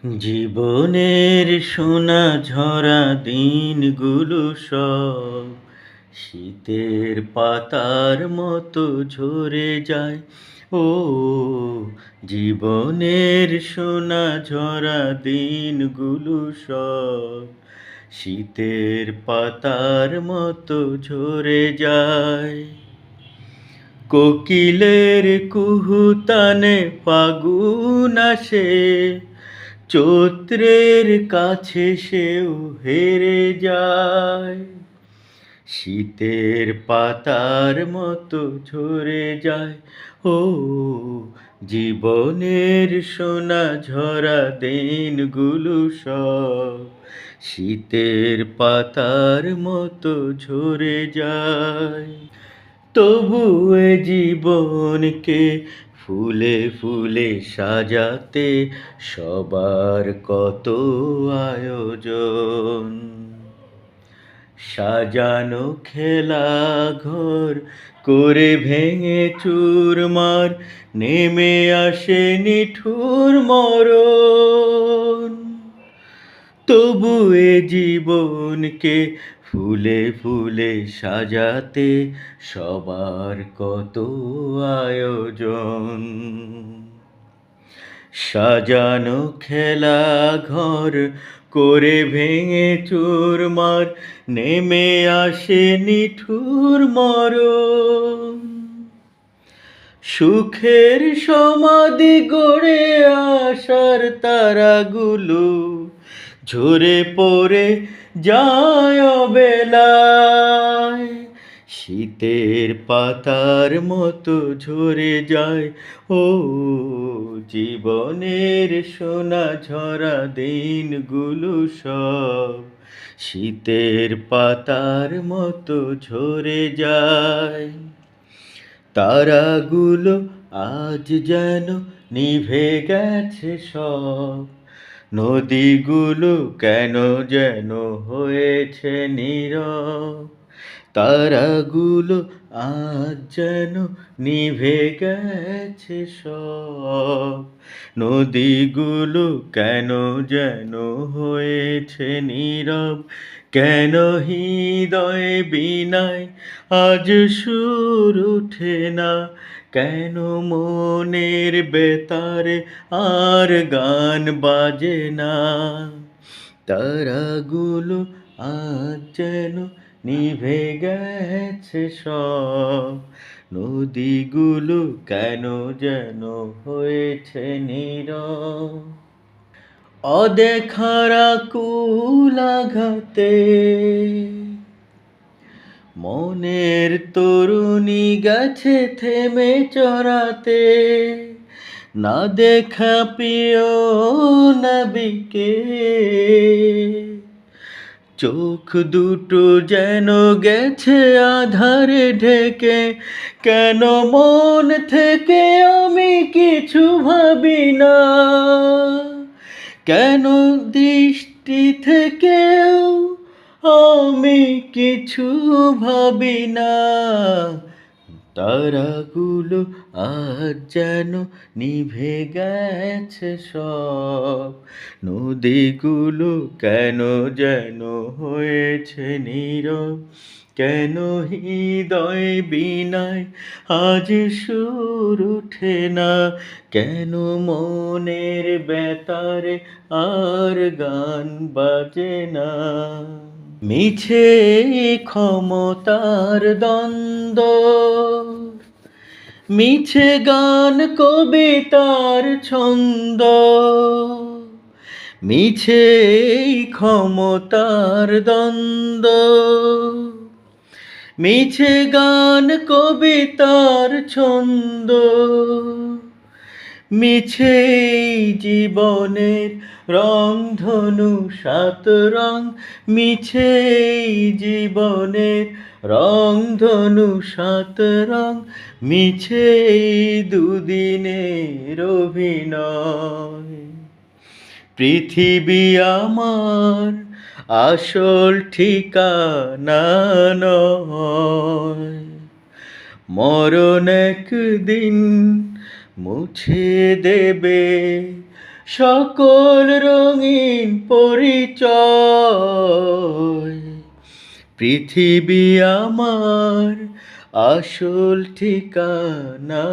জীবনের সোনা ঝরা দিনগুলো সব শীতের পাতার মতো ঝরে যায়। ও জীবনের সোনা ঝরা দিনগুলো সব শীতের পাতার মতো ঝরে যায়। কোকিলের কুহুতানে ফাগুন আসে, চৈত্রের কাছে সেও হেরে যায়। শীতের পাতার মতো ঝরে যায়। ও জীবনের সোনা ঝরা দিনগুলো সব শীতের পাতার মতো ঝরে যায়। তবু এ জীবনকে ফুলে ফুলে সাজাতে সবার কত আয়োজন। সাজানো খেলা ঘর করে ভেঙে চুরমার নেমে আসে নিঠুর মরণ। তবু এ জীবনকে ফুলে ফুলে সাজাতে সবার কত আয়োজন। সাজানো খেলা ঘর করে ভেঙে চুরমার নেমে আসে নিঠুর মরণ। সুখের সমাধি গড়ে আসার তারাগুলো ঝরে পড়ে যায় অবেলায়। শীতের পাতার মতো ঝরে যায়। ও জীবনের সোনা ঝরা দিনগুলো সব শীতের পাতার মতো ঝরে যায়। তারাগুলো আজ যেন নিভে গেছে সব, নদীগুলো কেন যেন হয়েছে নীরব। তারাগুলো আজ যেন নিভে গেছে সব, নদীগুলো কেন যেন হয়েছে নীরব। কেন হৃদয়ে বীণায় আজ সুর ওঠে না, কেন মনের বেতারে আর গান বাজে না। তারাগুলো আজ যেন নিভে গেছে সব, নদীগুলো কেন যেন হয়েছে নীরব। অদেখার আকুল আঘাতে মনের তরুণী গেছে থেমে চড়াতে। না দেখা প্রিয় নবীকে, চোখ দুটো যেন গেছে আধারে ঢেকে। কেন মন থেকে আমি কিছু ভাবি না, কেন দৃষ্টি থেকেও আমি কিছু ভাবি না। তারাগুলো আজ যেন নিভে গেছে সব, নদীগুলো কেন যেন হয়েছে নীরব। কেন হৃদয় বীণায় আজ সুর ওঠে না, কেন মনের বেতারে আর গান বাজে না। মিছে ক্ষমতার দ্বন্দ্ব, মিছে গান কবিতার ছন্দ। মিছে ক্ষমতার দ্বন্দ্ব, মিছে গান কবিতার ছন্দ। মিছে জীবনের রংধনু সাত রং, মিছে জীবনের রংধনু সাত রং। মিছে দুদিনের অভিনয়। পৃথিবী আমার আসল ঠিকানা নয়, মরণ একদিন মুছে দেবে সকল রঙিন পরিচয়। পৃথিবী আমার আসল ঠিকানা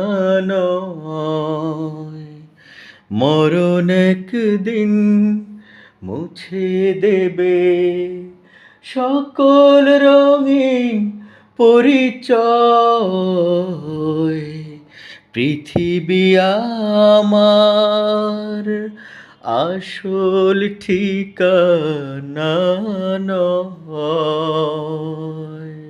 নয়। মরণ একদিন মুছে দেবে সকল রঙিন পরিচয়। পৃথিবী আমার আসল ঠিকানা নয়।